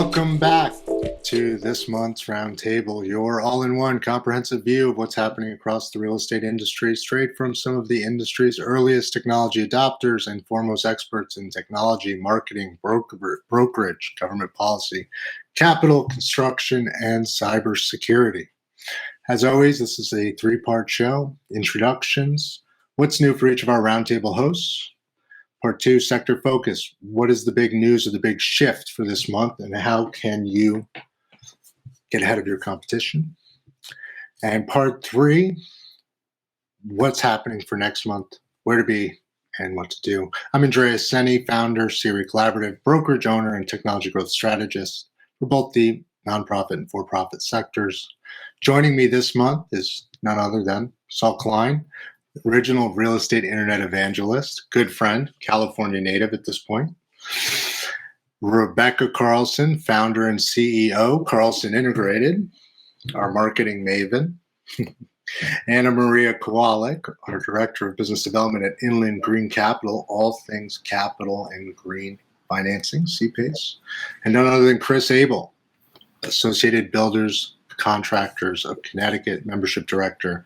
Welcome back to this month's Roundtable, your all-in-one comprehensive view of what's happening across the real estate industry, straight from some of the industry's earliest technology adopters and foremost experts in technology, marketing, brokerage, government policy, capital, construction, and cybersecurity. As always, this is a three-part show: introductions, what's new for each of our Roundtable hosts; Part 2, sector focus. What is the big news or the big shift for this month, and how can you get ahead of your competition? And Part 3, what's happening for next month, where to be, and what to do. I'm Andreas, Senie, founder, CRECollaborative, brokerage owner, and technology growth strategist for both the nonprofit and for-profit sectors. Joining me this month is none other than Saul Klein, original real estate internet evangelist, good friend, California native at this point. Rebekah Carlson, founder and CEO, Carlson Integrated, our marketing maven. Maria Kowalik, our director of business development at Inland Green Capital, all things capital and green financing, CPACE. And none other than Chris Abel, Associated Builders Contractors of Connecticut, membership director,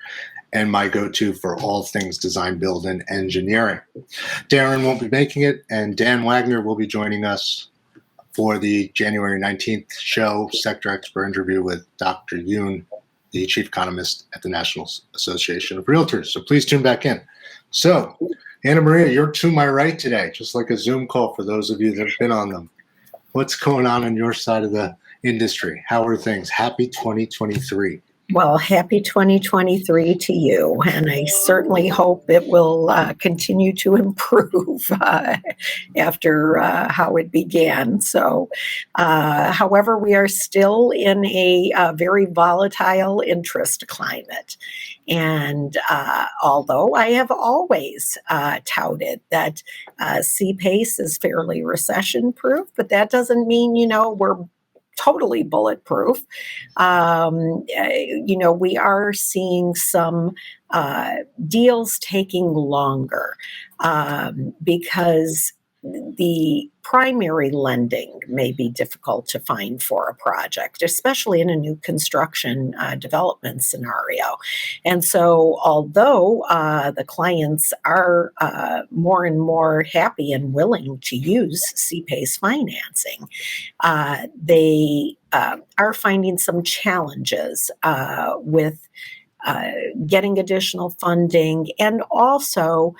and my go-to for all things design, build, and engineering. Darren won't be making it, and Dan Wagner will be joining us for the January 19th show, sector expert interview with Dr. Yoon, the chief economist at the National Association of Realtors. So please tune back in. So, Anna Maria, you're to my right today, just like a Zoom call for those of you that have been on them. What's going on your side of the industry? How are things? Happy 2023. Well, happy 2023 to you, and I certainly hope it will continue to improve after how it began. So, however, we are still in a very volatile interest climate. And although I have always touted that CPACE is fairly recession-proof, but that doesn't mean, we're totally bulletproof. We are seeing some deals taking longer because the primary lending may be difficult to find for a project, especially in a new construction development scenario. And so although the clients are more and more happy and willing to use CPACE financing, they are finding some challenges with getting additional funding and also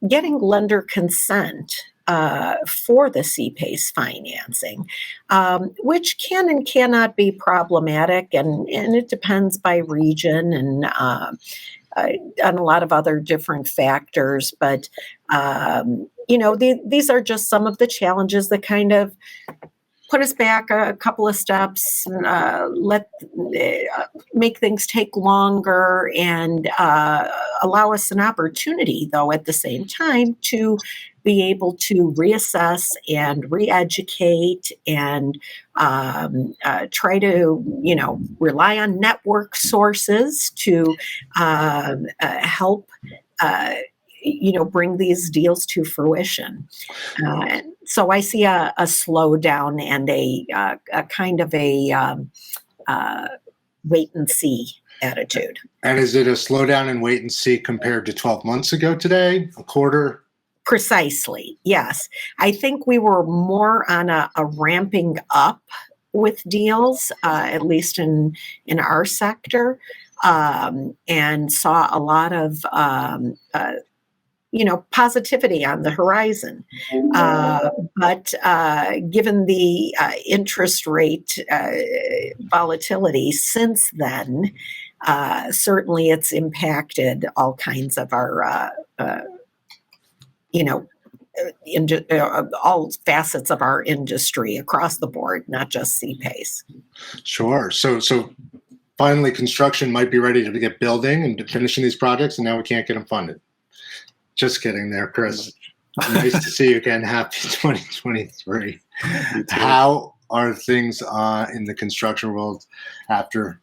getting lender consent for the CPACE financing, which can and cannot be problematic, and it depends by region and on a lot of other different factors. But, these are just some of the challenges that kind of put us back a couple of steps, make things take longer, and allow us an opportunity, though, at the same time, to be able to reassess and re-educate and try to, rely on network sources to help bring these deals to fruition. So I see a slowdown and a kind of a wait and see attitude. And is it a slowdown and wait and see compared to 12 months ago today, a quarter? Precisely, yes. I think we were more on a ramping up with deals, at least in our sector, and saw a lot of positivity on the horizon. But given the interest rate volatility since then, certainly it's impacted all kinds of our, all facets of our industry across the board, not just CPACE. Sure. So finally, construction might be ready to get building and finishing these projects, and now we can't get them funded. Just kidding there, Chris. Nice to see you again. Happy 2023. How are things in the construction world after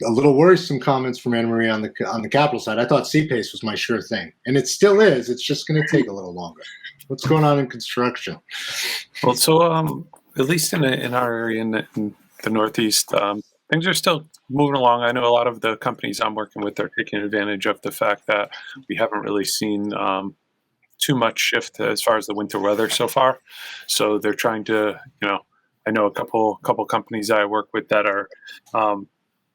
a little worrisome comments from Anna Maria on the capital side? I thought CPACE was my sure thing, and it still is. It's just going to take a little longer. What's going on in construction? Well, so at least in our area in the Northeast, things are still moving along. I know a lot of the companies I'm working with are taking advantage of the fact that we haven't really seen too much shift as far as the winter weather so far. So they're trying to, I know a couple companies I work with that are,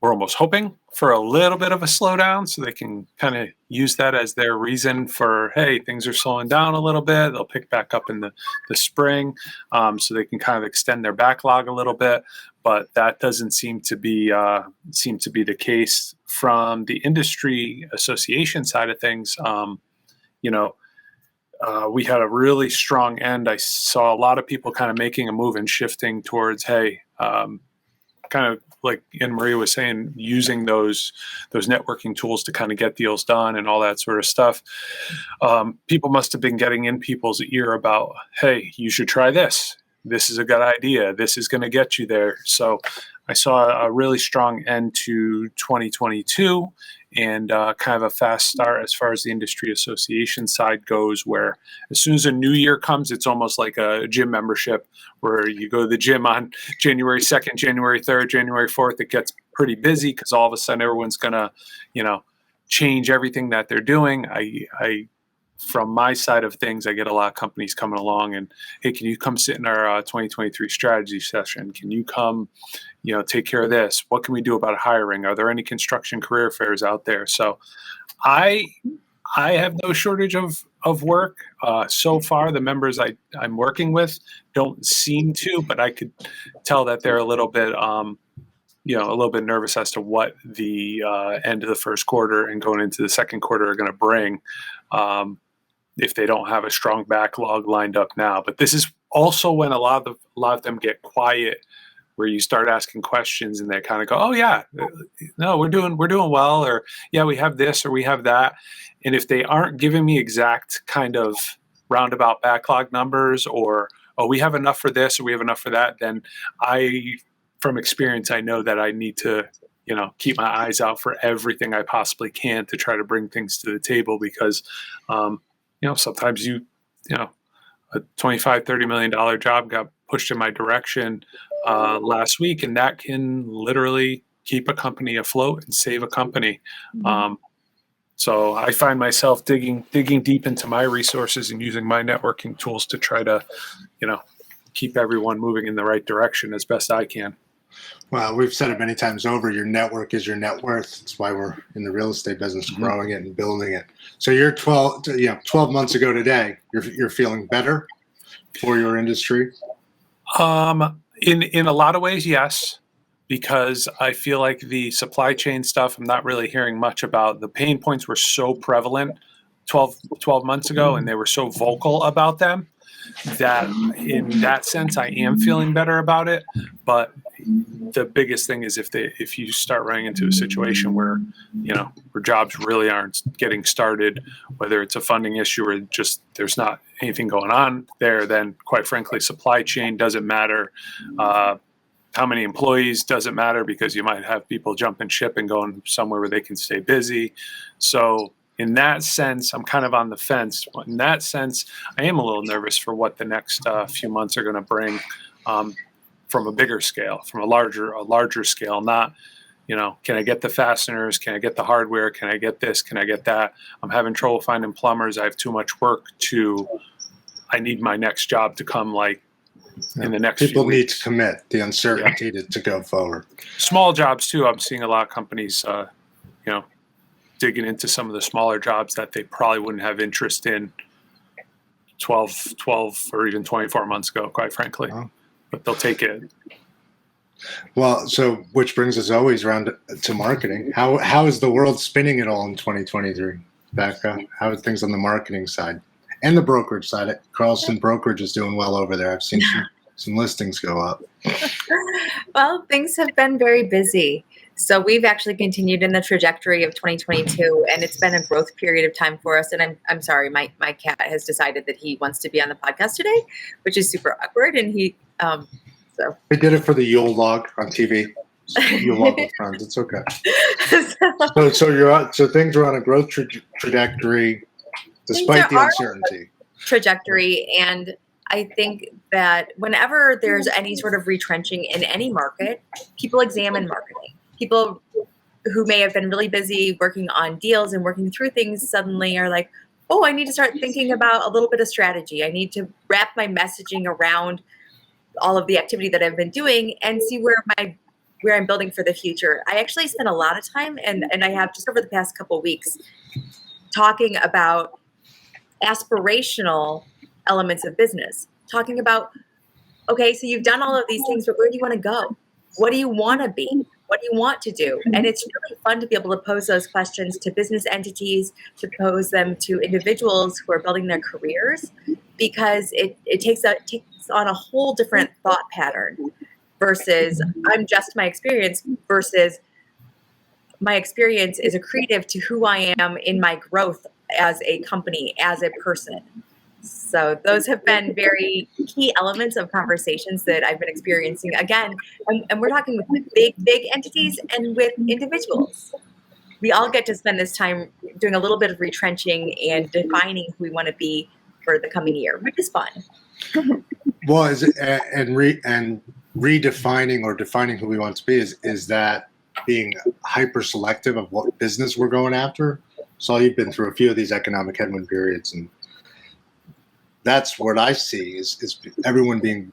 we're almost hoping for a little bit of a slowdown so they can kind of use that as their reason for, hey, things are slowing down a little bit. They'll pick back up in the spring, so they can kind of extend their backlog a little bit. But that doesn't seem to be the case from the industry association side of things. We had a really strong end. I saw a lot of people kind of making a move and shifting towards, hey, kind of like Anne Maria was saying, using those networking tools to kind of get deals done and all that sort of stuff. People must have been getting in people's ear about, hey, you should try this. This is a good idea. This is going to get you there. So I saw a really strong end to 2022 and kind of a fast start as far as the industry association side goes, where as soon as a new year comes, it's almost like a gym membership where you go to the gym on January 2nd, January 3rd, January 4th. It gets pretty busy because all of a sudden everyone's going to, change everything that they're doing. I from my side of things, I get a lot of companies coming along and, hey, can you come sit in our 2023 strategy session? Can you come, take care of this? What can we do about hiring? Are there any construction career fairs out there? So I have no shortage of work. So far, the members I'm working with don't seem to, but I could tell that they're a little bit, a little bit nervous as to what the end of the first quarter and going into the second quarter are going to bring. If they don't have a strong backlog lined up now. But this is also when a lot of them get quiet, where you start asking questions and they kind of go, oh yeah, no, we're doing well, or yeah, we have this or we have that. And if they aren't giving me exact kind of roundabout backlog numbers, or, oh, we have enough for this or we have enough for that, then from experience, I know that I need to, keep my eyes out for everything I possibly can to try to bring things to the table, because sometimes a $25-30 million job got pushed in my direction last week, and that can literally keep a company afloat and save a company. So I find myself digging deep into my resources and using my networking tools to try to, keep everyone moving in the right direction as best I can. Well, we've said it many times over, your network is your net worth. That's why we're in the real estate business, growing it and building it. So you're 12 months ago today, you're feeling better for your industry? In a lot of ways, yes, because I feel like the supply chain stuff, I'm not really hearing much about. The pain points were so prevalent 12 months ago, and they were so vocal about them, that in that sense, I am feeling better about it. But the biggest thing is if you start running into a situation where jobs really aren't getting started, whether it's a funding issue or just there's not anything going on there, then quite frankly, supply chain doesn't matter. How many employees doesn't matter, because you might have people jumping ship and going somewhere where they can stay busy. So in that sense, I'm kind of on the fence. In that sense, I am a little nervous for what the next few months are going to bring. From a bigger scale, from a larger scale, not, can I get the fasteners? Can I get the hardware? Can I get this? Can I get that? I'm having trouble finding plumbers. I have too much work I need my next job to come in the next people few need weeks. To commit, the uncertainty to go forward. Small jobs too. I'm seeing a lot of companies, digging into some of the smaller jobs that they probably wouldn't have interest in 12 or even 24 months ago, quite frankly. Oh. But they'll take it. Well, so which brings us always around to marketing. How is the world spinning it all in 2023? Rebekah, how are things on the marketing side and the brokerage side? Carlson Brokerage is doing well over there. I've seen some listings go up. Well, things have been very busy. So we've actually continued in the trajectory of 2022, and it's been a growth period of time for us. And I'm sorry, my cat has decided that he wants to be on the podcast today, which is super awkward. And so they did it for the Yule log on TV. Yule log with friends. It's okay. So things are on a growth trajectory despite the uncertainty. Trajectory, and I think that whenever there's any sort of retrenching in any market, people examine marketing. People who may have been really busy working on deals and working through things suddenly are like, oh, I need to start thinking about a little bit of strategy. I need to wrap my messaging around all of the activity that I've been doing and see where I'm building for the future. I actually spent a lot of time, and I have just over the past couple of weeks, talking about aspirational elements of business, talking about, okay, so you've done all of these things, but where do you want to go? What do you want to be? What do you want to do? And it's really fun to be able to pose those questions to business entities, to pose them to individuals who are building their careers, because it takes on a whole different thought pattern versus I'm just my experience versus my experience is accretive to who I am in my growth as a company, as a person. So those have been very key elements of conversations that I've been experiencing. Again, and we're talking with big entities and with individuals. We all get to spend this time doing a little bit of retrenching and defining who we want to be for the coming year, which is fun. Well, is it, and redefining or defining who we want to be, is that being hyper selective of what business we're going after? So you've been through a few of these economic headwind periods, and that's what I see is everyone being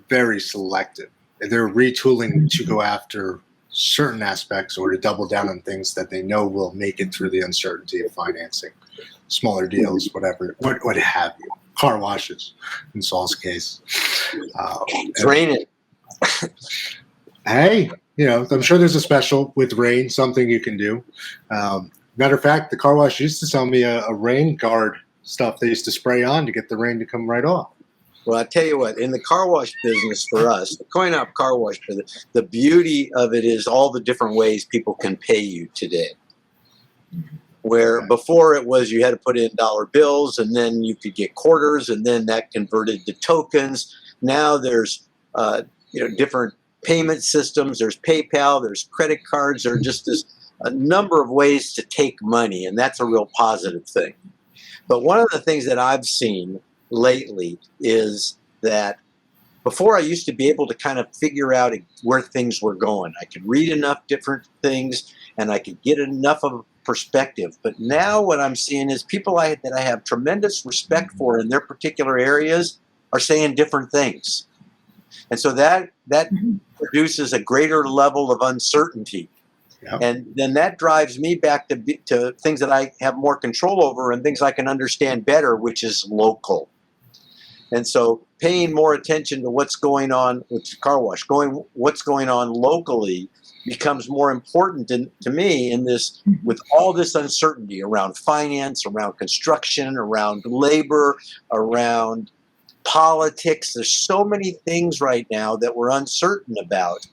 very selective. They're retooling to go after certain aspects or to double down on things that they know will make it through the uncertainty of financing, smaller deals, whatever, what have you. Car washes, in Saul's case. It's raining. Hey, I'm sure there's a special with rain, something you can do. Matter of fact, the car wash used to sell me a rain guard stuff they used to spray on to get the rain to come right off. Well, I tell you what, in the car wash business for us, the coin-op car wash business, the beauty of it is all the different ways people can pay you today. Where before it was you had to put in dollar bills and then you could get quarters and then that converted to tokens. Now there's different payment systems. There's PayPal, there's credit cards. There are just a number of ways to take money, and that's a real positive thing. But one of the things that I've seen lately is that before I used to be able to kind of figure out where things were going. I could read enough different things and I could get enough of a perspective. But now what I'm seeing is people that I have tremendous respect for in their particular areas are saying different things. And so that produces a greater level of uncertainty. Yep. And then that drives me back to things that I have more control over and things I can understand better, which is local. And so paying more attention to what's going on with the car wash, what's going on locally becomes more important to me in this, with all this uncertainty around finance, around construction, around labor, around politics. There's so many things right now that we're uncertain about.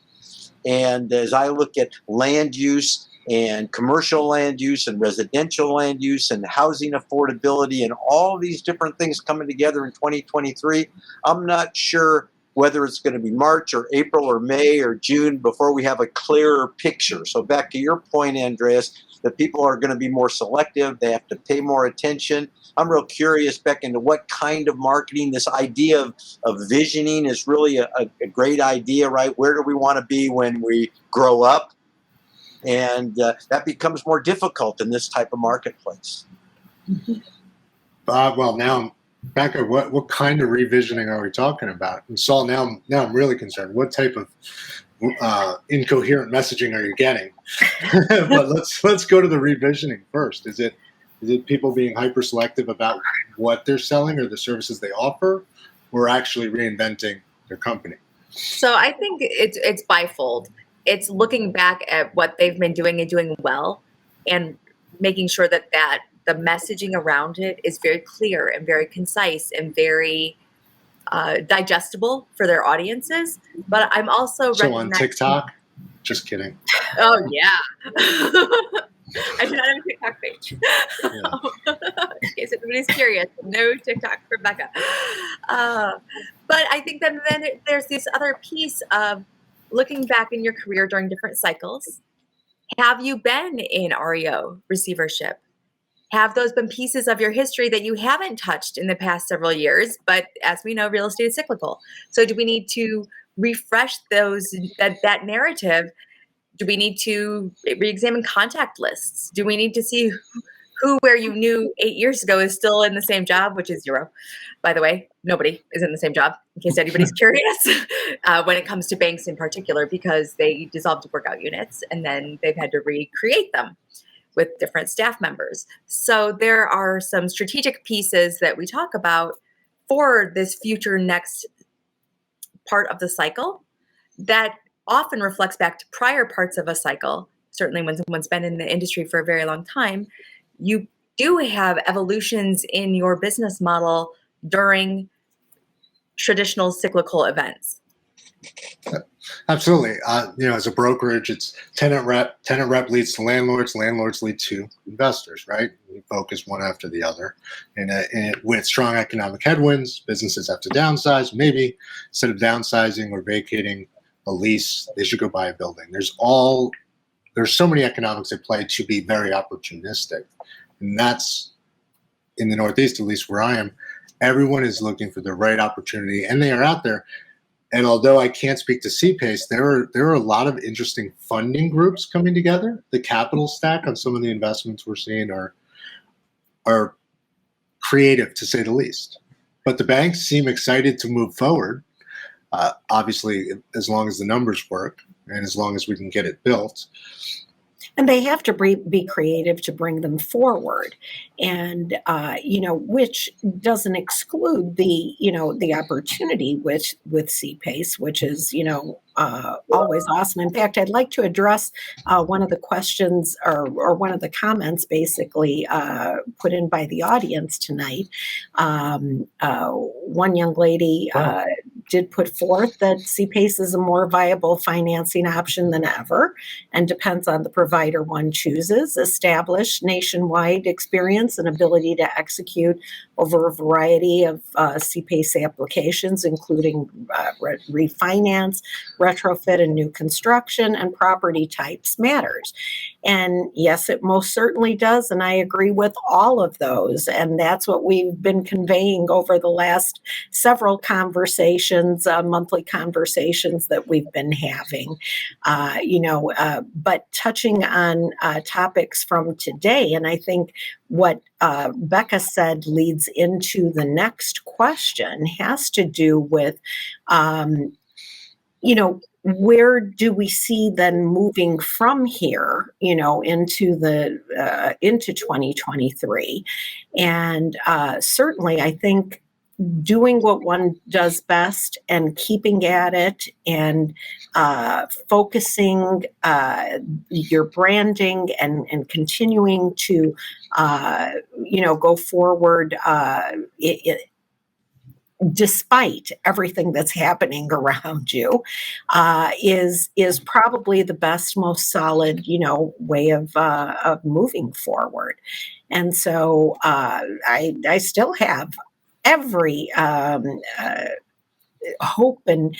And as I look at land use and commercial land use and residential land use and housing affordability and all these different things coming together in 2023, I'm not sure whether it's going to be March or April or May or June before we have a clearer picture. So back to your point, Andreas, that people are going to be more selective. They have to pay more attention. I'm real curious, Beck, into what kind of marketing, this idea of visioning is really a great idea, right? Where do we want to be when we grow up? And that becomes more difficult in this type of marketplace. Well, now, Rebekah, what kind of revisioning are we talking about? And Saul, now I'm really concerned. What type of incoherent messaging are you getting? But let's go to the revisioning first. Is it people being hyper selective about what they're selling or the services they offer, or actually reinventing their company? So I think it's bifold. It's looking back at what they've been doing and doing well, and making sure that the messaging around it is very clear and very concise and very digestible for their audiences. But I'm also on TikTok. Just kidding. Oh yeah. I do not have a TikTok page. Yeah. In case anybody's curious, no TikTok for Rebekah. But I think that then there's this other piece of looking back in your career during different cycles. Have you been in REO receivership? Have those been pieces of your history that you haven't touched in the past several years? But as we know, real estate is cyclical. So do we need to refresh that narrative? Do we need to re-examine contact lists? Do we need to see who where you knew 8 years ago is still in the same job, which is zero? By the way, nobody is in the same job, in case anybody's curious, when it comes to banks in particular, because they dissolved workout units and then they've had to recreate them with different staff members. So there are some strategic pieces that we talk about for this future next part of the cycle that often reflects back to prior parts of a cycle. Certainly when someone's been in the industry for a very long time, you do have evolutions in your business model during traditional cyclical events. Absolutely. As a brokerage, it's tenant rep leads to landlords lead to investors, right? We focus one after the other. And with strong economic headwinds, businesses have to downsize. Maybe instead of downsizing or vacating a lease, they should go buy a building. There's so many economics at play to be very opportunistic. And that's, in the Northeast, at least where I am, everyone is looking for the right opportunity, and they are out there. And although I can't speak to CPACE, there are a lot of interesting funding groups coming together. The capital stack on some of the investments we're seeing are creative, to say the least. But the banks seem excited to move forward, obviously, as long as the numbers work and as long as we can get it built. And they have to be creative to bring them forward, and which doesn't exclude the opportunity with CPACE, which is always awesome. In fact, I'd like to address one of the questions or one of the comments basically put in by the audience tonight. One young lady did put forth that CPACE is a more viable financing option than ever and depends on the provider one chooses, established nationwide experience and ability to execute over a variety of CPACE applications, including refinance, retrofit, and new construction, and property types matters. And yes, it most certainly does. And I agree with all of those. And that's what we've been conveying over the last several conversations, monthly conversations that we've been having, but touching on topics from today. And I think what Rebekah said leads into the next question, has to do with, where do we see then moving from here, into 2023? And certainly, I think doing what one does best and keeping at it and focusing your branding and continuing to go forward despite everything that's happening around you, is probably the best, most solid, way of moving forward. And so I still have every hope and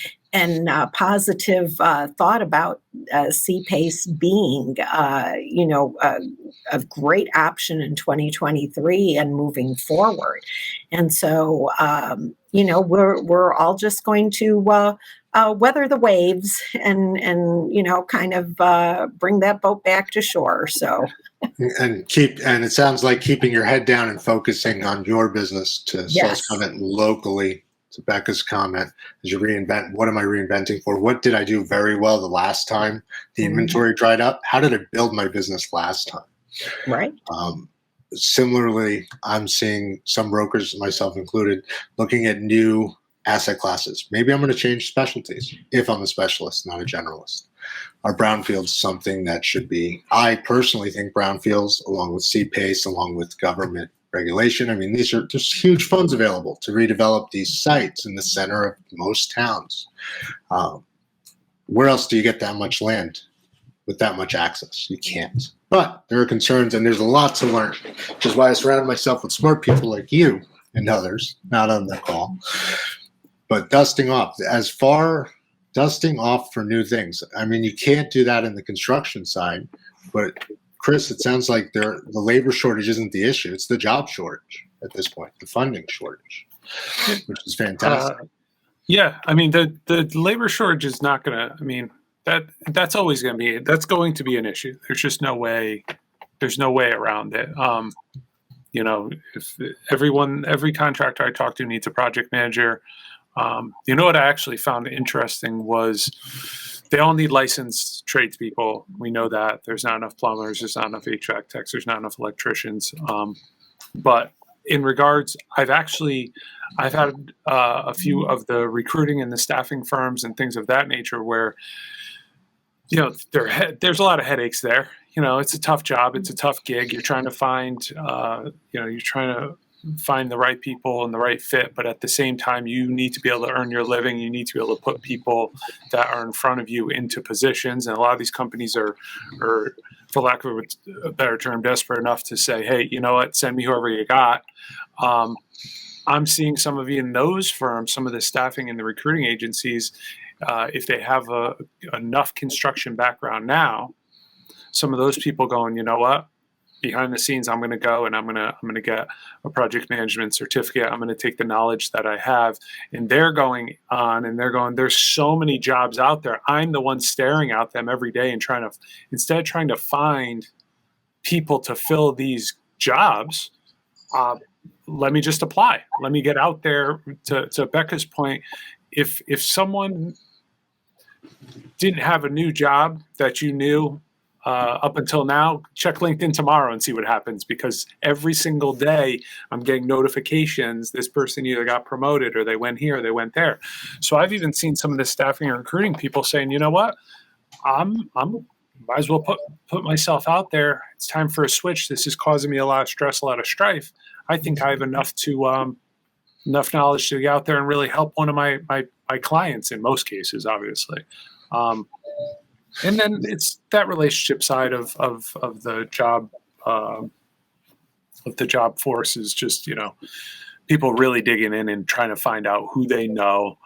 positive thought about CPACE being, a great option in 2023 and moving forward. And so, we're all just going to weather the waves and kind of bring that boat back to shore. So. And it sounds like keeping your head down and focusing on your business, to Yes. comment locally. To Becca's comment, as you reinvent, what am I reinventing for? What did I do very well the last time the inventory dried up? How did I build my business last time? Right. Similarly, I'm seeing some brokers, myself included, looking at new asset classes. Maybe I'm going to change specialties if I'm a specialist, not a generalist. Are brownfields something that should be? I personally think brownfields, along with CPACE, along with government regulation. I mean, these are just huge funds available to redevelop these sites in the center of most towns. Where else do you get that much land with that much access? You can't. But there are concerns, and there's a lot to learn, which is why I surrounded myself with smart people like you and others, not on the call. But dusting off for new things. I mean, you can't do that in the construction side, but Chris, it sounds like the labor shortage isn't the issue. It's the job shortage at this point, the funding shortage, which is fantastic. Yeah, I mean the labor shortage is not going to. I mean that's always going to be an issue. There's just no way. There's no way around it. You know, if every contractor I talk to needs a project manager. You know what I actually found interesting was they all need licensed tradespeople. We know that there's not enough plumbers, there's not enough HVAC techs, there's not enough electricians. But in regards, I've had a few of the recruiting and the staffing firms and things of that nature where, you know, there's a lot of headaches there. You know, it's a tough job. It's a tough gig. You're trying to find, you're trying to find the right people and the right fit. But at the same time, you need to be able to earn your living. You need to be able to put people that are in front of you into positions. And a lot of these companies are for lack of a better term, desperate enough to say, hey, you know what, send me whoever you got. I'm seeing some of you in those firms, some of the staffing and the recruiting agencies, if they have enough construction background now, some of those people going, you know what, behind the scenes, I'm going to go and I'm going to get a project management certificate. I'm going to take the knowledge that I have, and they're going on and they're going, there's so many jobs out there. I'm the one staring at them every day and instead of trying to find people to fill these jobs, let me just apply. Let me get out there. To Becca's point, if someone didn't have a new job that you knew up until now, check LinkedIn tomorrow and see what happens, because every single day I'm getting notifications. This person either got promoted or they went here, or they went there. So I've even seen some of the staffing and recruiting people saying, you know what, I'm might as well put myself out there. It's time for a switch. This is causing me a lot of stress, a lot of strife. I think I have enough knowledge to get out there and really help one of my clients in most cases, obviously. And then it's that relationship side of the job force is just, you know, people really digging in and trying to find out who they know,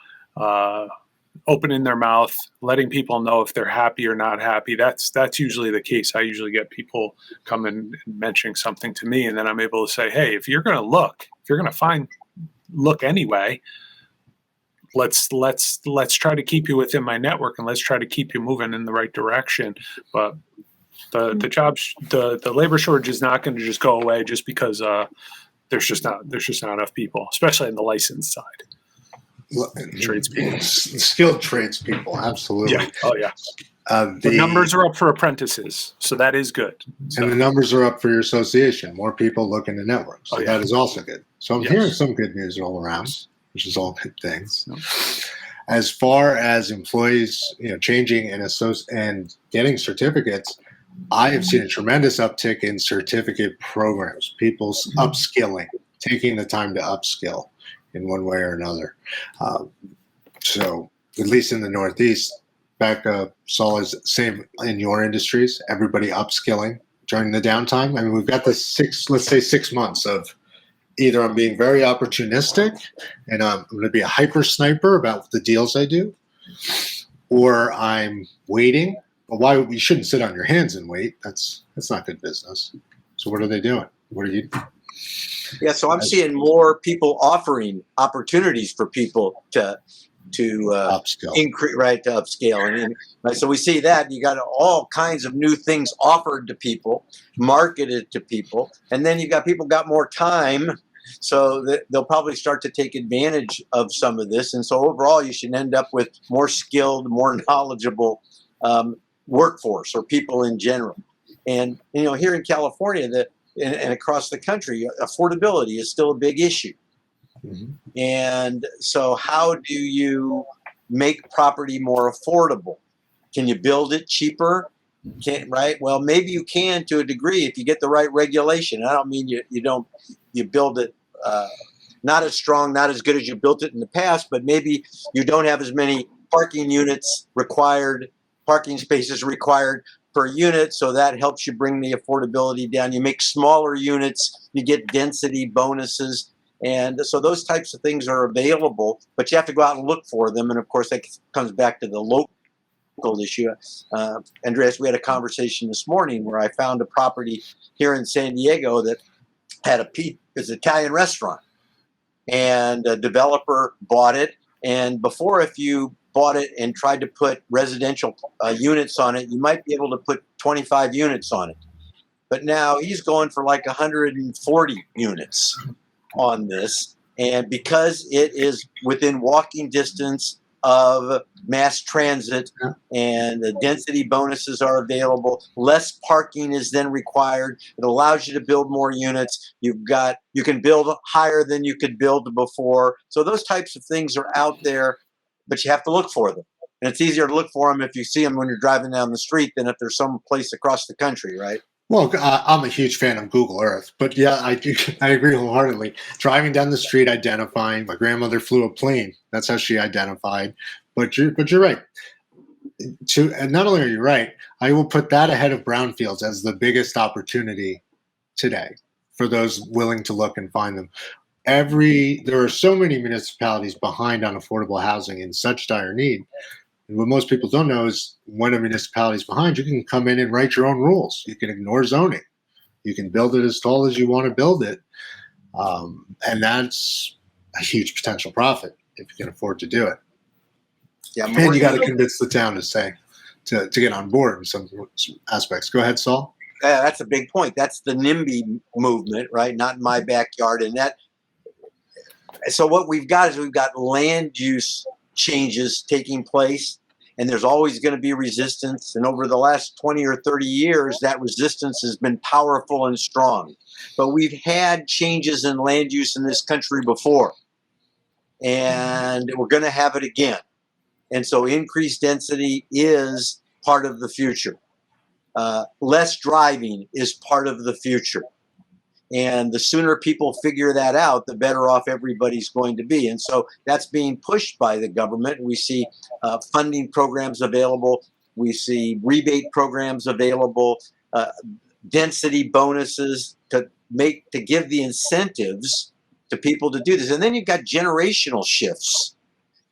opening their mouth, letting people know if they're happy or not happy. That's usually the case. I usually get people coming and mentioning something to me, and then I'm able to say, hey, if you're going to look anyway, let's try to keep you within my network, and let's try to keep you moving in the right direction. But the labor shortage is not going to just go away just because there's just not enough people, especially on the licensed side. Tradespeople, skilled tradespeople, absolutely. Yeah. Oh yeah. The numbers are up for apprentices, so that is good. So. And the numbers are up for your association. More people looking to network, so that is also good. So I'm hearing some good news all around, which is all good things. As far as employees, changing and getting certificates, I have seen a tremendous uptick in certificate programs. People's upskilling, taking the time to upskill in one way or another. So at least in the Northeast, Becca, Saul, is same in your industries. Everybody upskilling during the downtime. I mean, we've got this 6 months of either I'm being very opportunistic and I'm going to be a hyper sniper about the deals I do, or I'm waiting. But why you shouldn't sit on your hands and wait? That's not good business. So what are they doing? What are you? Yeah, so I'm seeing more people offering opportunities for people to upskill, increase, right, to upscale, and right, so we see that you got all kinds of new things offered to people, marketed to people, and then you got people got more time, so that they'll probably start to take advantage of some of this, and so overall you should end up with more skilled, more knowledgeable workforce or people in general. And here in California, and across the country, affordability is still a big issue. Mm-hmm. And so how do you make property more affordable? Can you build it cheaper? Right? Well, maybe you can to a degree if you get the right regulation. I don't mean you build it not as strong, not as good as you built it in the past, but maybe you don't have as many parking spaces required per unit, so that helps you bring the affordability down. You make smaller units, you get density bonuses, and so those types of things are available, but you have to go out and look for them. And of course, that comes back to the local difficult issue. Andreas, we had a conversation this morning where I found a property here in San Diego that had it's an Italian restaurant, and a developer bought it. And before, if you bought it and tried to put residential units on it, you might be able to put 25 units on it. But now he's going for like 140 units on this. And because it is within walking distance of mass transit and the density bonuses are available, less parking is then required. It allows you to build more units. You can build higher than you could build before. So those types of things are out there, but you have to look for them. And it's easier to look for them if you see them when you're driving down the street than if there's some place across the country, right? Well, I'm a huge fan of Google Earth, but yeah, I agree wholeheartedly. Driving down the street, identifying. My grandmother flew a plane. That's how she identified. But you're right. And not only are you right, I will put that ahead of brownfields as the biggest opportunity today for those willing to look and find them. There are so many municipalities behind on affordable housing in such dire need. And what most people don't know is when a municipality is behind, you can come in and write your own rules. You can ignore zoning. You can build it as tall as you want to build it. And that's a huge potential profit if you can afford to do it. Yeah, and you got to convince the town to get on board in some aspects. Go ahead, Saul. That's a big point. That's the NIMBY movement, right? Not in my backyard. So what we've got land use changes taking place, and there's always going to be resistance. And over the last 20 or 30 years, that resistance has been powerful and strong. But we've had changes in land use in this country before, and we're going to have it again. And so increased density is part of the future. Less driving is part of the future. And the sooner people figure that out, the better off everybody's going to be. And so that's being pushed by the government. We see funding programs available. We see rebate programs available, density bonuses to give the incentives to people to do this. And then you've got generational shifts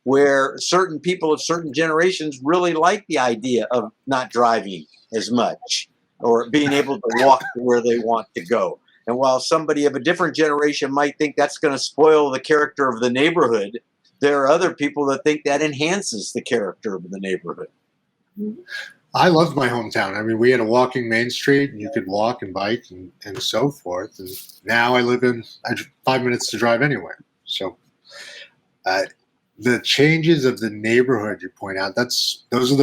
where certain people of certain generations really like the idea of not driving as much or being able to walk to where they want to go. And while somebody of a different generation might think that's going to spoil the character of the neighborhood, there are other people that think that enhances the character of the neighborhood. I loved my hometown. I mean, we had a walking main street, and you could walk and bike and so forth. And now I live in 5 minutes to drive anywhere. So the changes of the neighborhood you point out, those are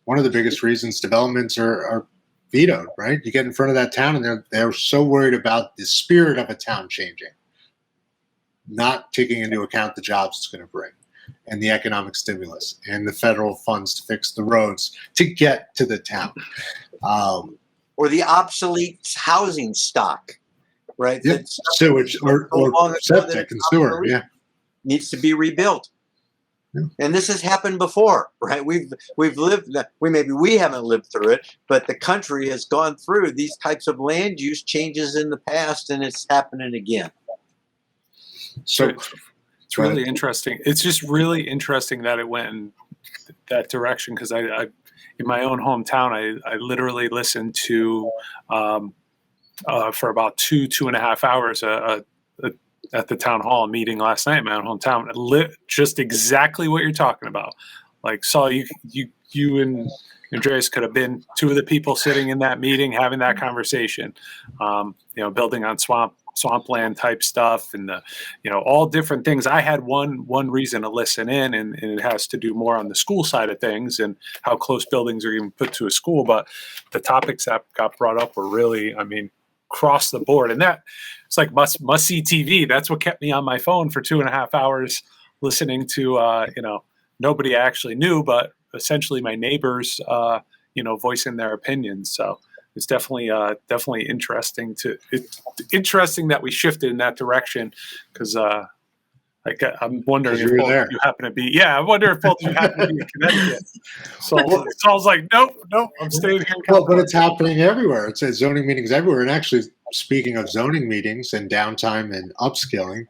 one of the biggest reasons developments are vetoed, right? You get in front of that town and they're so worried about the spirit of a town changing, not taking into account the jobs it's going to bring and the economic stimulus and the federal funds to fix the roads to get to the town. Or the obsolete housing stock, right? Yeah, sewage or septic and sewer, yeah. Needs to be rebuilt. Yeah. And this has happened before, right? We haven't lived through it, but the country has gone through these types of land use changes in the past, and it's happening again. So it's really interesting. It's just really interesting that it went in that direction, because I in my own hometown, I literally listened to for about 2.5 hours at the town hall meeting last night in my own hometown. Just exactly what you're talking about. Like, Saul, you and Andreas could have been two of the people sitting in that meeting having that conversation. Building on swampland type stuff and all different things. I had one reason to listen in, and it has to do more on the school side of things and how close buildings are even put to a school. But the topics that got brought up were really, across the board, and that it's like must see TV. That's what kept me on my phone for 2.5 hours listening to nobody I actually knew, but essentially my neighbors voicing their opinions. So it's definitely interesting that we shifted in that direction, because I'm wondering if you happen to be. Yeah, I wonder if both of you happen to be in Connecticut. So Saul's like, nope, I'm staying here. Well, but it's happening everywhere. It's at zoning meetings everywhere. And actually, speaking of zoning meetings and downtime and upskilling,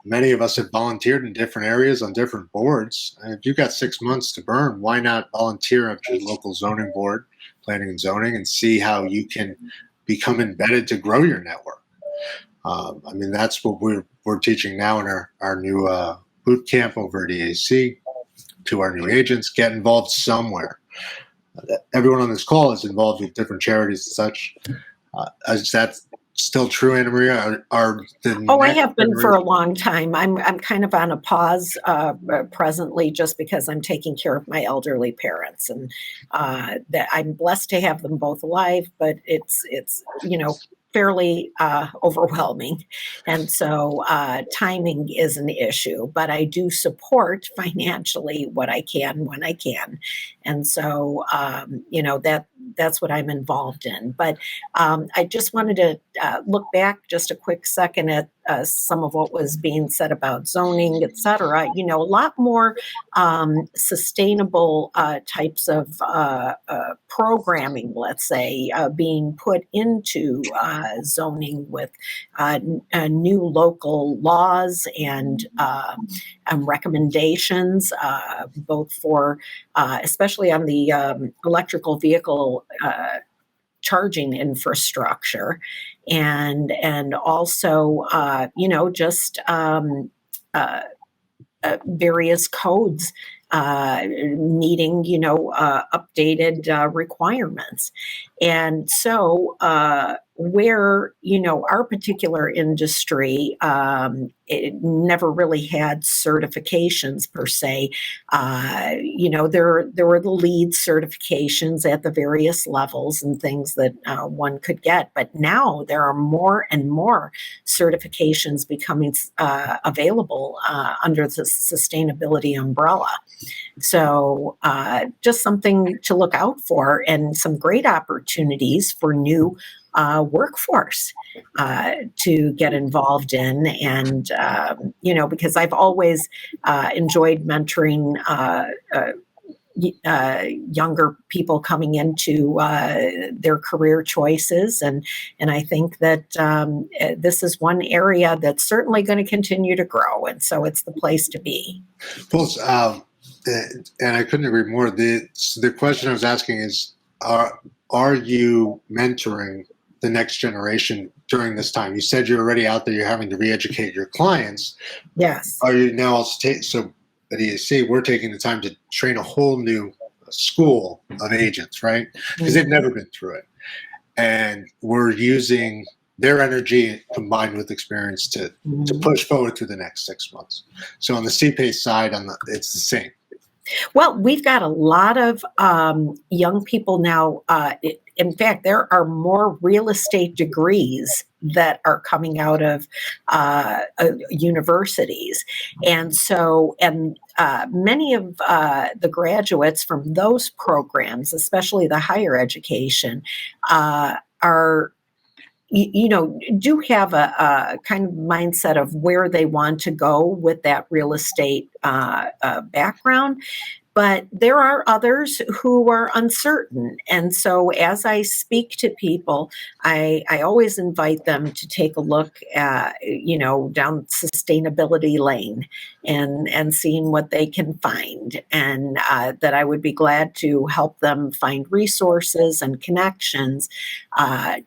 Many of us have volunteered in different areas on different boards. And if you've got 6 months to burn, why not volunteer at your local zoning board, planning and zoning, and see how you can become embedded to grow your network. I mean, that's what we're teaching now in our new boot camp over at EAC to our new agents. Get involved somewhere. Everyone on this call is involved with different charities and such. Is that still true, Anna Maria? I have been for a long time. I'm kind of on a pause presently, just because I'm taking care of my elderly parents, and that I'm blessed to have them both alive. But it's fairly overwhelming, and so timing is an issue. But I do support financially what I can when I can, and so that's what I'm involved in. But I just wanted to look back just a quick second at some of what was being said about zoning, et cetera. A lot more sustainable types of programming, let's say, being put into zoning with new local laws and recommendations, both for, especially on the electrical vehicle charging infrastructure, and also just various codes needing updated requirements. And so where our particular industry, it never really had certifications per se. There were the lead certifications at the various levels and things that one could get. But now there are more and more certifications becoming available under the sustainability umbrella. So just something to look out for, and some great opportunities for new workforce to get involved in. And, because I've always enjoyed mentoring younger people coming into their career choices. And I think that this is one area that's certainly going to continue to grow. And so it's the place to be. Well, and I couldn't agree more. The question I was asking is, are you mentoring the next generation during this time? You said you're already out there, you're having to re-educate your clients. Yes. Are you now also so at EAC, we're taking the time to train a whole new school of agents, right? Because they've never been through it. And we're using their energy combined with experience to push forward through the next 6 months. So on the CPACE side, it's the same. Well, we've got a lot of young people now. In fact, there are more real estate degrees that are coming out of universities. And so, many of the graduates from those programs, especially the higher education, are do have a kind of mindset of where they want to go with that real estate background. But there are others who are uncertain. And so as I speak to people, I always invite them to take a look at, down sustainability lane and seeing what they can find. And that I would be glad to help them find resources and connections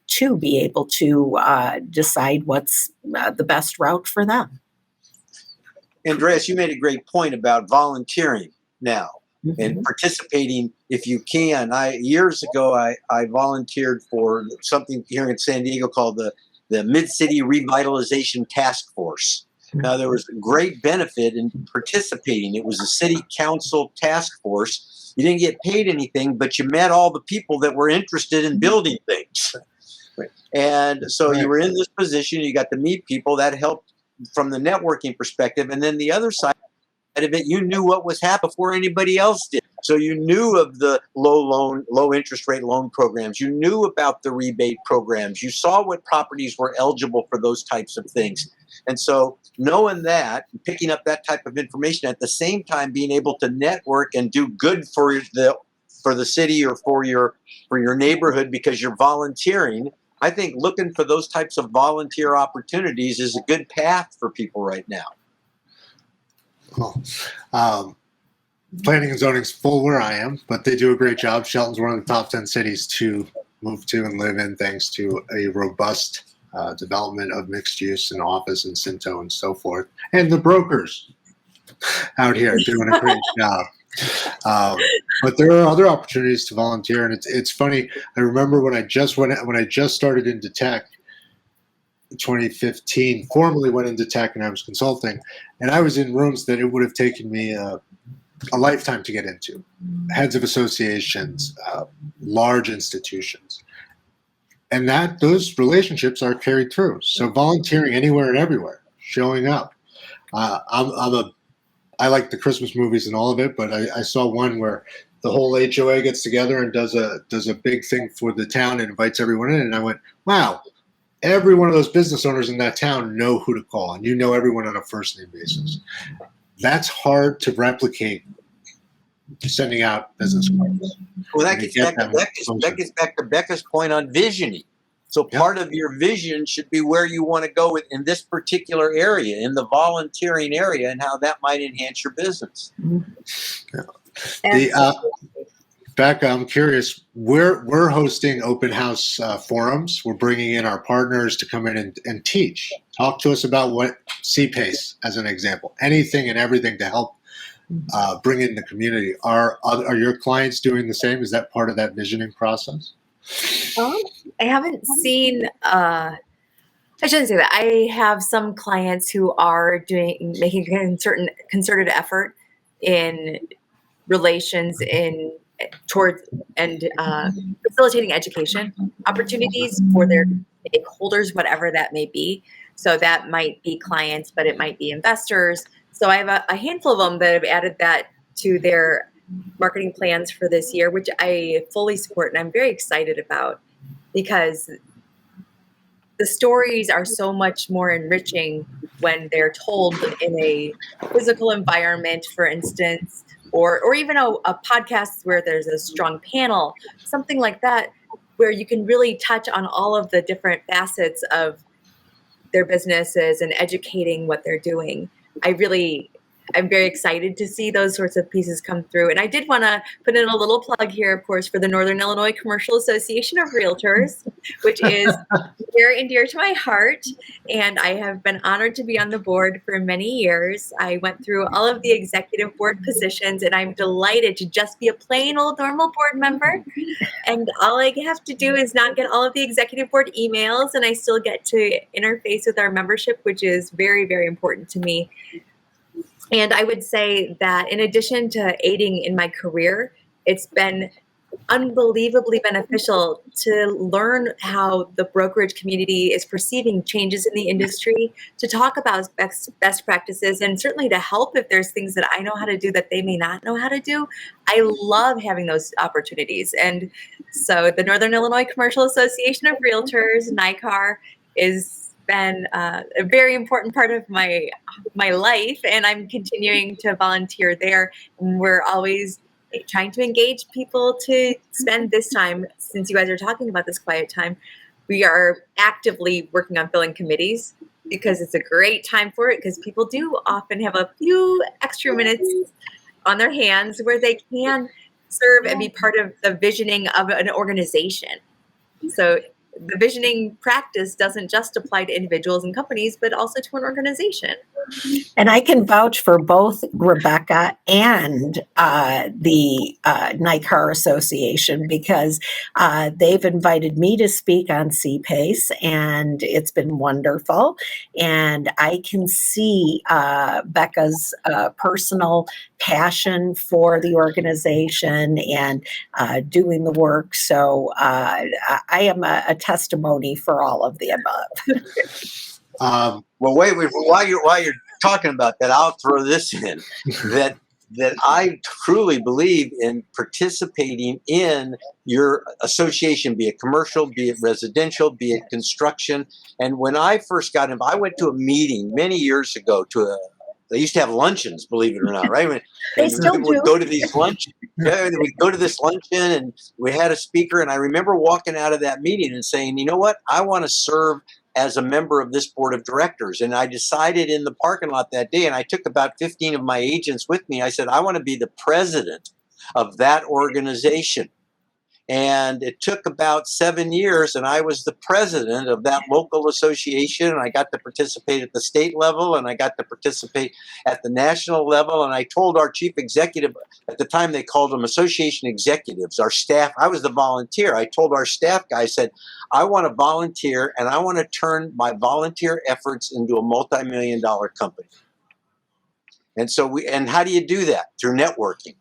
to be able to decide what's the best route for them. Andreas, you made a great point about volunteering now. And participating if you can. Years ago, I volunteered for something here in San Diego called the Mid-City Revitalization Task Force. Now, there was great benefit in participating. It was a city council task force. You didn't get paid anything, but you met all the people that were interested in building things. And so you were in this position, you got to meet people. That helped from the networking perspective. And then the other side of it, you knew what was happening before anybody else did. So you knew of the low interest rate loan programs. You knew about the rebate programs. You saw what properties were eligible for those types of things. And so knowing that, picking up that type of information, at the same time being able to network and do good for the city or for your neighborhood because you're volunteering, I think looking for those types of volunteer opportunities is a good path for people right now. Well, planning and zoning is full where I am, but they do a great job. Shelton's one of the top 10 cities to move to and live in, thanks to a robust development of mixed use and office and Cinto and so forth. And the brokers out here doing a great job. But there are other opportunities to volunteer, and it's funny. I remember when I just started into tech, 2015, formally went into tech, and I was consulting, and I was in rooms that it would have taken me a lifetime to get into. Heads of associations, large institutions, and those relationships are carried through. So volunteering anywhere and everywhere, showing up. I like the Christmas movies and all of it, but I saw one where the whole HOA gets together and does a big thing for the town and invites everyone in. And I went, wow, every one of those business owners in that town know who to call, and you know everyone on a first name basis. That's hard to replicate sending out business cards. Well, that gets back to Becca's point on visioning. So part of your vision should be where you want to go in this particular area, in the volunteering area, and how that might enhance your business. Becca, I'm curious. We're hosting open house forums. We're bringing in our partners to come in and teach. Talk to us about what CPACE, as an example, anything and everything to help bring in the community. Are your clients doing the same? Is that part of that visioning process? I haven't seen, I shouldn't say that. I have some clients who are making a concerted effort in relations towards facilitating education opportunities for their stakeholders, whatever that may be. So that might be clients, but it might be investors. So I have a handful of them that have added that to their marketing plans for this year, which I fully support and I'm very excited about, because the stories are so much more enriching when they're told in a physical environment, for instance, or even a podcast where there's a strong panel, something like that, where you can really touch on all of the different facets of their businesses and educating what they're doing. I'm very excited to see those sorts of pieces come through. And I did want to put in a little plug here, of course, for the Northern Illinois Commercial Association of Realtors, which is near and dear to my heart. And I have been honored to be on the board for many years. I went through all of the executive board positions, and I'm delighted to just be a plain old normal board member. And all I have to do is not get all of the executive board emails, and I still get to interface with our membership, which is very, very important to me. And I would say that in addition to aiding in my career, it's been unbelievably beneficial to learn how the brokerage community is perceiving changes in the industry, to talk about best practices, and certainly to help if there's things that I know how to do that they may not know how to do. I love having those opportunities. And so the Northern Illinois Commercial Association of Realtors, NICAR, is been a very important part of my life, and I'm continuing to volunteer there. And we're always trying to engage people to spend this time. Since you guys are talking about this quiet time, we are actively working on filling committees, because it's a great time for it, because people do often have a few extra minutes on their hands where they can serve and be part of the visioning of an organization. So the visioning practice doesn't just apply to individuals and companies, but also to an organization. And I can vouch for both Rebekah and the NICAR Association, because they've invited me to speak on CPACE, and it's been wonderful. And I can see Becca's personal passion for the organization and doing the work. So I am a testimony for all of the above. Well, wait, while you're talking about that, I'll throw this in, that I truly believe in participating in your association, be it commercial, be it residential, be it construction. And when I first got involved, I went to a meeting many years ago to They used to have luncheons, believe it or not, right? They And still we would do. go to these luncheons. Yeah, we'd go to this luncheon, and we had a speaker. And I remember walking out of that meeting and saying, you know what? I want to serve as a member of this board of directors. And I decided in the parking lot that day, and I took about 15 of my agents with me. I said, I want to be the president of that organization. And it took about 7 years, and I was the president of that local association. And I got to participate at the state level, and I got to participate at the national level. And I told our chief executive, at the time they called them association executives, our staff, I was the volunteer. I told our staff guy, I said, I want to volunteer, and I want to turn my volunteer efforts into a multi-million-dollar company. And so and how do you do that? Through networking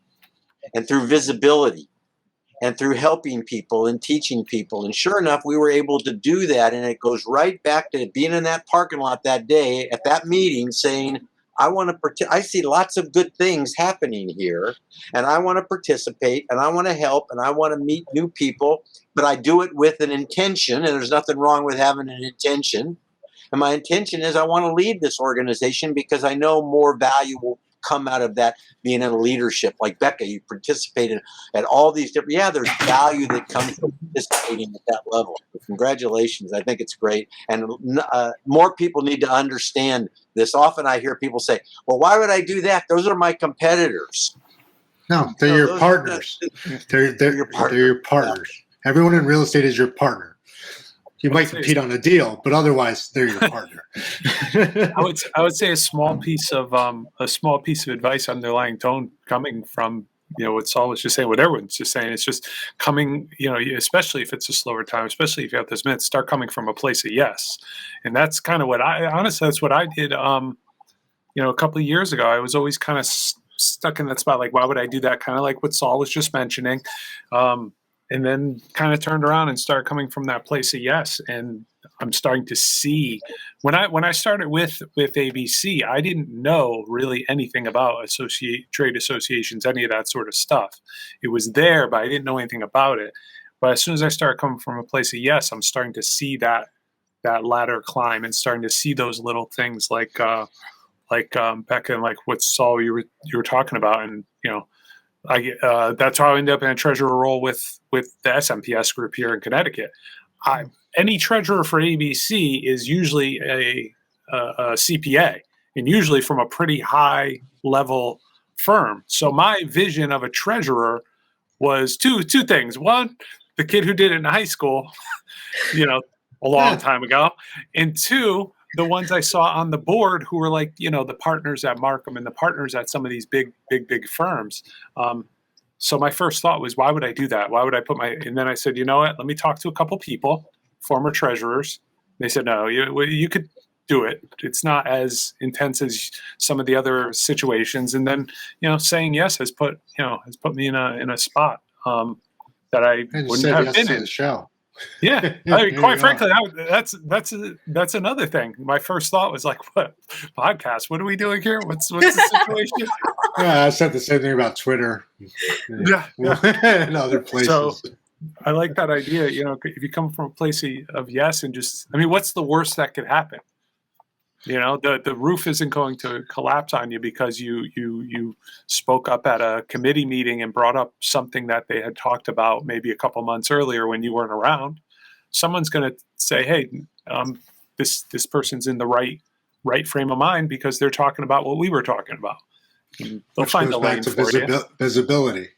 and through visibility and through helping people and teaching people. And sure enough, we were able to do that. And it goes right back to being in that parking lot that day at that meeting saying, I see lots of good things happening here, and I want to participate, and I want to help, and I want to meet new people, but I do it with an intention, and there's nothing wrong with having an intention. And my intention is I want to lead this organization because I know more value will come out of that being in a leadership. Like Becca, you participated at all these different, there's value that comes from participating at that level. But congratulations. I think it's great. And more people need to understand this. Often I hear people say, well, why would I do that? Those are my competitors. No, they're your partners. They're your partners. Everyone in real estate is your partner. You might compete on a deal, but otherwise they're your partner. I would say a small piece of advice underlying tone coming from what Saul was just saying, what everyone's just saying. It's just coming, especially if it's a slower time, especially if you have this minute, start coming from a place of yes. And that's kind of what that's what I did. A couple of years ago, I was always kind of stuck in that spot. Like, why would I do that? Kind of like what Saul was just mentioning. And then kind of turned around and started coming from that place of yes. And I'm starting to see when I started with ABC, I didn't know really anything about trade associations, any of that sort of stuff. It was there, but I didn't know anything about it. But as soon as I started coming from a place of yes, I'm starting to see that ladder climb and starting to see those little things like Becca and like what Saul you were talking about. And that's how I ended up in a treasurer role with the SMPS group here in Connecticut. Any treasurer for ABC is usually a CPA, and usually from a pretty high level firm. So my vision of a treasurer was two things. One, the kid who did it in high school, a long time ago, and two, the ones I saw on the board who were like, the partners at Markham and the partners at some of these big firms. So my first thought was, why would I do that? Why would I and then I said, you know what, let me talk to a couple people, former treasurers. They said, no, you could do it. It's not as intense as some of the other situations. And then, saying yes has put me in a spot that I wouldn't have been in. The show. Yeah, I mean, quite frankly, that's another thing. My first thought was like, "What podcast? What are we doing here? What's the situation?" Yeah, I said the same thing about Twitter. Yeah. And other places. So I like that idea. If you come from a place of yes, and what's the worst that could happen? The roof isn't going to collapse on you because you spoke up at a committee meeting and brought up something that they had talked about maybe a couple months earlier when you weren't around. Someone's going to say, "Hey, this person's in the right frame of mind because they're talking about what we were talking about." And they'll find the lane for you. Visibility,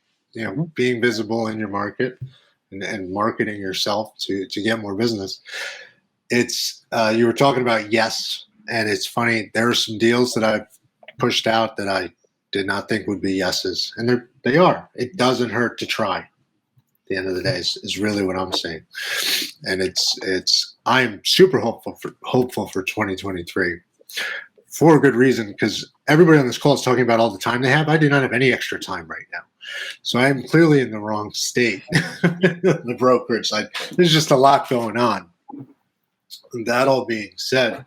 being visible in your market and marketing yourself to get more business. It's you were talking about yes. And it's funny, there are some deals that I've pushed out that I did not think would be yeses. And they are. It doesn't hurt to try. At the end of the day is really what I'm saying. And I'm super hopeful for 2023 for a good reason, because everybody on this call is talking about all the time they have. I do not have any extra time right now. So I am clearly in the wrong state. The brokerage side. There's just a lot going on. And that all being said,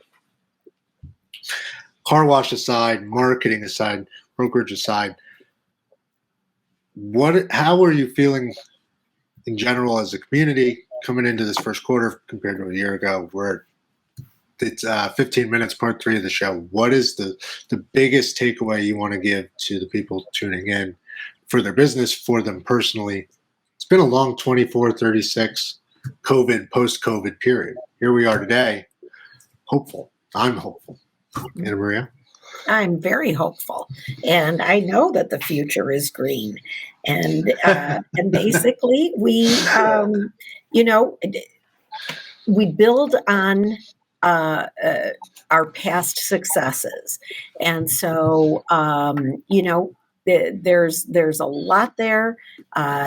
car wash aside, marketing aside, brokerage aside, how are you feeling in general as a community coming into this first quarter compared to a year ago, where It's 15 minutes, part 3 of the show. What is the biggest takeaway you want to give to the people tuning in for their business, for them personally? It's been a long 24, 36 COVID, post-COVID period. Here we are today, hopeful. I'm hopeful. And Maria? I'm very hopeful, and I know that the future is green. And basically, we build on our past successes, and so there's a lot there.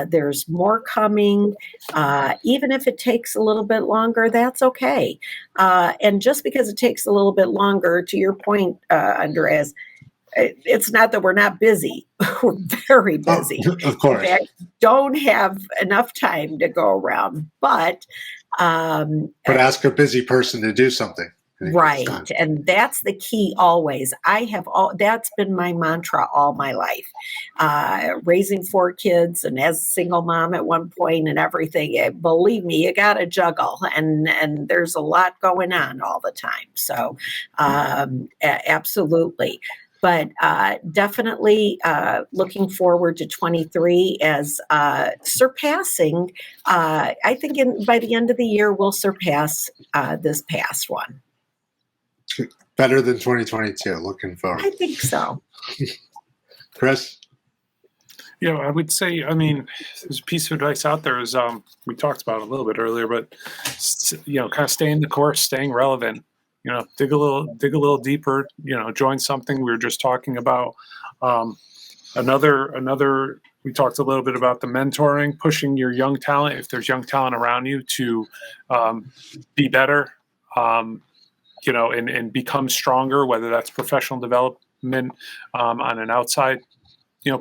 There's more coming. Even if it takes a little bit longer, that's okay. And just because it takes a little bit longer, to your point, Andreas, it's not that we're not busy. We're very busy. Oh, of course. In fact, don't have enough time to go around. But ask a busy person to do something. Right. And that's the key always. That's been my mantra all my life. Raising 4 kids and as a single mom at one point and everything, believe me, you got to juggle and there's a lot going on all the time. So absolutely. But definitely looking forward to 23 as surpassing, I think by the end of the year, we'll surpass this past one. Better than 2022. Looking forward. I think so. Chris? Yeah, I would say, there's a piece of advice out there is, we talked about it a little bit earlier, but, kind of staying the course, staying relevant, dig a little deeper, join something we were just talking about. Another, we talked a little bit about the mentoring, pushing your young talent, if there's young talent around you, to be better, and become stronger, whether that's professional development on an outside,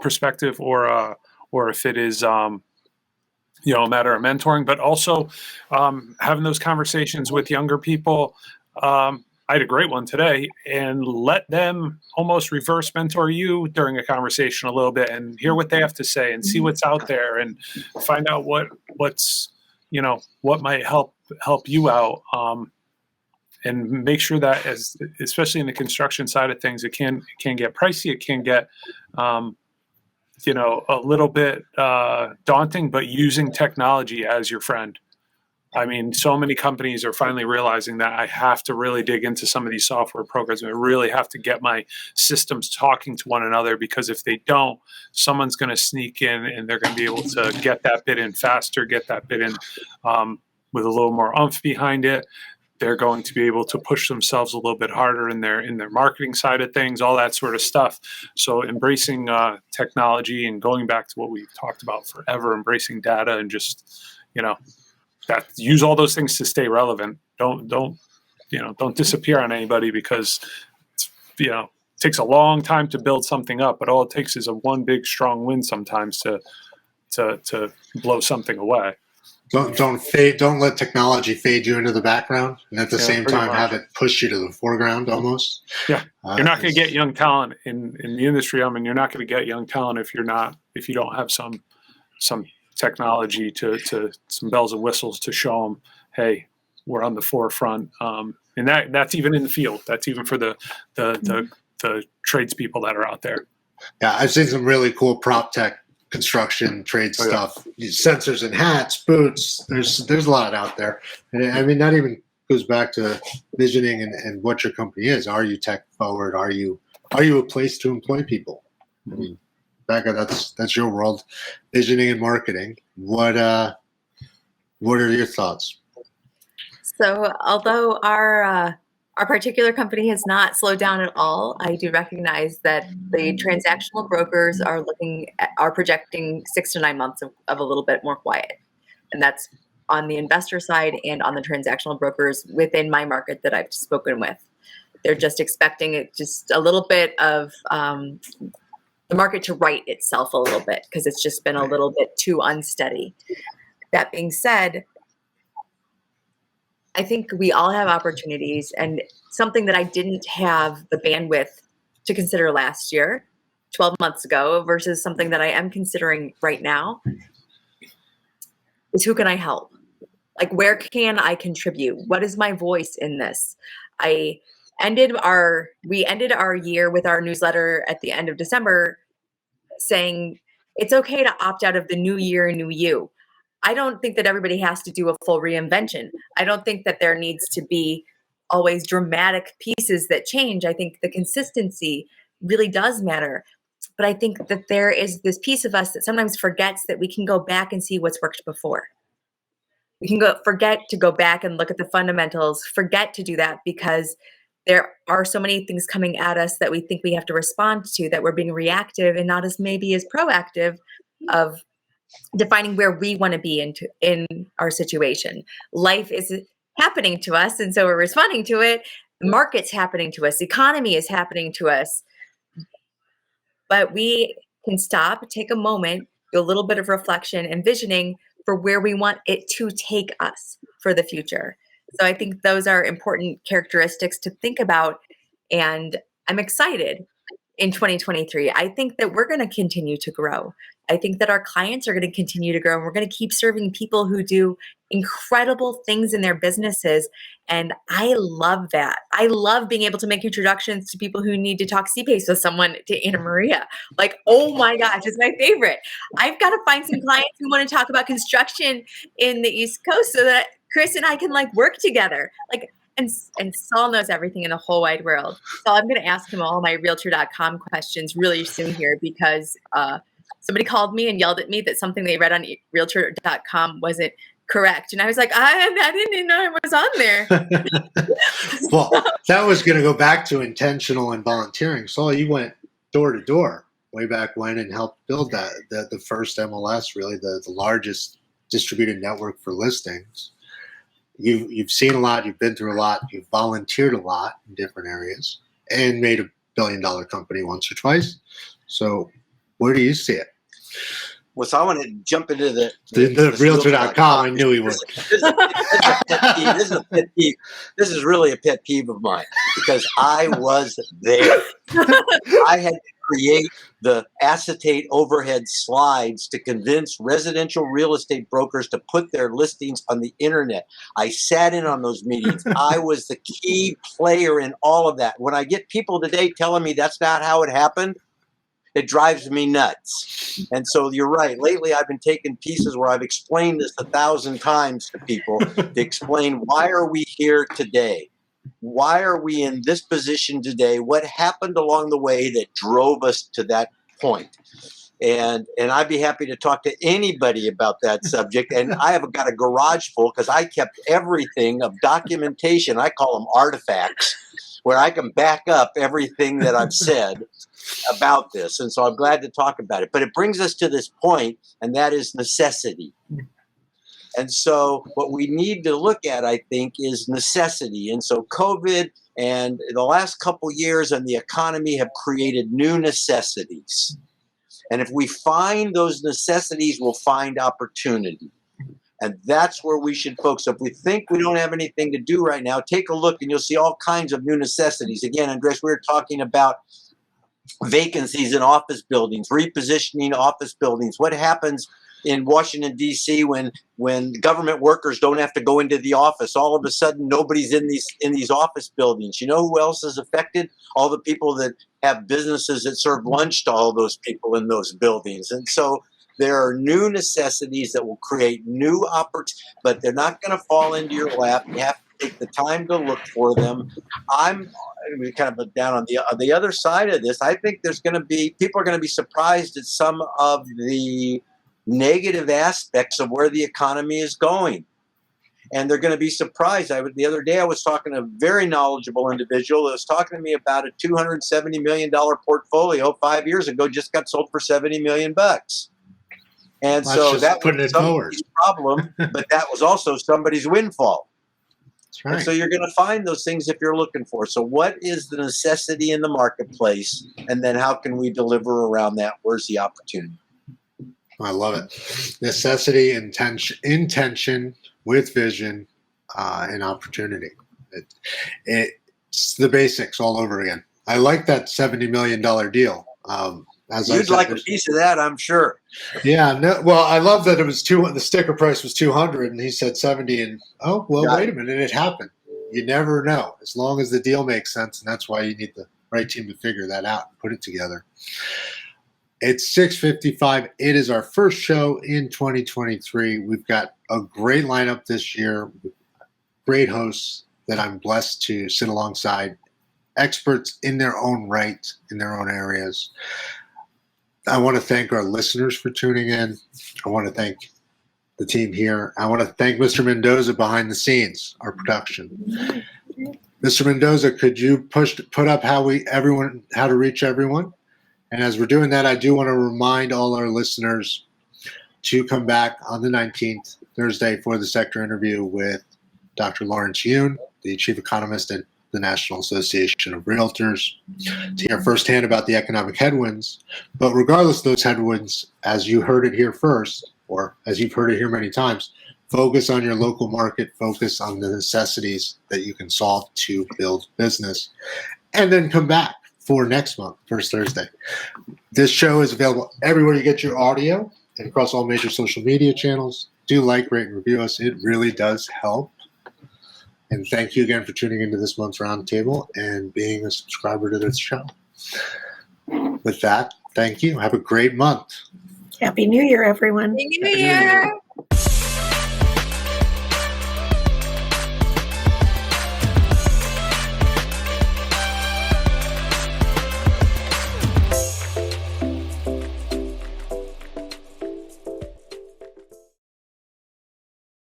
perspective, or if it is, a matter of mentoring, but also having those conversations with younger people. I had a great one today, and let them almost reverse mentor you during a conversation a little bit and hear what they have to say and see what's out there and find out what's, what might help you out. And make sure that, especially in the construction side of things, it can get pricey. It can get, a little bit daunting. But using technology as your friend. So many companies are finally realizing that I have to really dig into some of these software programs. I really have to get my systems talking to one another, because if they don't, someone's going to sneak in and they're going to be able to get that bit in faster, get that bit in with a little more oomph behind it. They're going to be able to push themselves a little bit harder in their marketing side of things, all that sort of stuff. So embracing technology and going back to what we've talked about forever, embracing data and just, use all those things to stay relevant. Don't disappear on anybody, because it takes a long time to build something up, but all it takes is one big strong win sometimes to blow something away. Don't let technology fade you into the background, and at the same time have it push you to the foreground almost. Yeah, you're not going to get young talent in the industry. You're not going to get young talent if you don't have some technology to some bells and whistles to show them, hey, we're on the forefront. And that's even in the field. That's even for the tradespeople that are out there. Yeah, I've seen some really cool prop tech construction trade stuff, sensors and hats, boots. There's a lot out there. And that even goes back to visioning and what your company is. Are you tech forward? Are you a place to employ people? Rebekah, that's your world, visioning and marketing. What are your thoughts? So although our particular company has not slowed down at all, I do recognize that the transactional brokers are projecting 6 to 9 months of a little bit more quiet. And that's on the investor side and on the transactional brokers within my market that I've spoken with. They're just expecting it just a little bit of the market to right itself a little bit, because it's just been a little bit too unsteady. That being said, I think we all have opportunities, and something that I didn't have the bandwidth to consider last year, 12 months ago, versus something that I am considering right now, is who can I help? Like, where can I contribute? What is my voice in this? We ended our year with our newsletter at the end of December saying it's okay to opt out of the new year, new you. I don't think that everybody has to do a full reinvention. I don't think that there needs to be always dramatic pieces that change. I think the consistency really does matter. But I think that there is this piece of us that sometimes forgets that we can go back and see what's worked before. We can forget to go back and look at the fundamentals, forget to do that because there are so many things coming at us that we think we have to respond to, that we're being reactive and not as proactive of defining where we want to be in our situation. Life is happening to us, and so we're responding to it. The market's happening to us. The economy is happening to us. But we can stop, take a moment, do a little bit of reflection and visioning for where we want it to take us for the future. So I think those are important characteristics to think about. And I'm excited in 2023. I think that we're going to continue to grow. I think that our clients are going to continue to grow, and we're going to keep serving people who do incredible things in their businesses. And I love that. I love being able to make introductions to people who need to talk CPACE with someone, to Anna Maria. Like, oh my gosh, it's my favorite. I've got to find some clients who want to talk about construction in the East Coast so that Chris and I can work together. And Saul knows everything in the whole wide world. So I'm going to ask him all my realtor.com questions really soon here, because somebody called me and yelled at me that something they read on realtor.com wasn't correct. And I was like, I didn't know I was on there. Well, that was going to go back to intentional and volunteering. Saul, you went door to door way back when and helped build the first MLS, really the largest distributed network for listings. You've seen a lot, you've been through a lot, you've volunteered a lot in different areas, and made $1 billion company once or twice. So where do you see it? Well, so I want to jump into the realtor.com. I knew he would. This is a pet peeve. This is really a pet peeve of mine, because I was there. I had to create the acetate overhead slides to convince residential real estate brokers to put their listings on the internet. I sat in on those meetings. I was the key player in all of that. When I get people today telling me that's not how it happened, it drives me nuts. And so you're right. Lately, I've been taking pieces where I've explained this 1,000 times to people to explain, why are we here today? Why are we in this position today? What happened along the way that drove us to that point? And I'd be happy to talk to anybody about that subject. And I have got a garage full, because I kept everything of documentation. I call them artifacts, where I can back up everything that I've said about this. And so I'm glad to talk about it. But it brings us to this point, and that is necessity. And so what we need to look at, I think, is necessity. And so COVID and the last couple years and the economy have created new necessities. And if we find those necessities, we'll find opportunity. And that's where we should focus. So if we think we don't have anything to do right now, take a look and you'll see all kinds of new necessities. Again, Andreas, we were talking about vacancies in office buildings, repositioning office buildings. What happens in Washington, D.C. when government workers don't have to go into the office? All of a sudden, nobody's in these office buildings. You know who else is affected? All the people that have businesses that serve lunch to all those people in those buildings. And so there are new necessities that will create new opportunities, but they're not going to fall into your lap. You have to take the time to look for them. I'm kind of down on the other side of this. I think people are going to be surprised at some of the negative aspects of where the economy is going. And they're going to be surprised. The other day I was talking to a very knowledgeable individual that was talking to me about a $270 million portfolio 5 years ago, just got sold for $70 million. And so that was somebody's problem, but that was also somebody's windfall. That's right. And so you're going to find those things if you're looking for. So what is the necessity in the marketplace? And then how can we deliver around that? Where's the opportunity? I love it. Necessity, intention with vision, and opportunity. It's the basics all over again. I like that $70 million deal. as I You'd said, like a piece of that, I'm sure. yeah. No, well, I love that it was the sticker price was 200 and he said 70 and wait a minute, it happened. You never know as long as the deal makes sense. And that's why you need the right team to figure that out and put it together. It's 6:55. It is our first show in 2023. We've got a great lineup this year, great hosts that I'm blessed to sit alongside, experts in their own right, in their own areas. I want to thank our listeners for tuning in. I want to thank the team here. I want to thank Mr. Mendoza behind the scenes, our production. Mr. Mendoza, could you put up how to reach everyone? And as we're doing that, I do want to remind all our listeners to come back on the 19th, Thursday, for the sector interview with Dr. Lawrence Yoon, the chief economist at the National Association of Realtors, to hear firsthand about the economic headwinds. But regardless of those headwinds, as you heard it here first, or as you've heard it here many times, focus on your local market, focus on the necessities that you can solve to build business, and then come back for next month, first Thursday. This show is available everywhere you get your audio and across all major social media channels. Do like, rate, and review us. It really does help. And thank you again for tuning into this month's Roundtable and being a subscriber to this show. With that, thank you. Have a great month. Happy New Year, everyone. Happy New Year.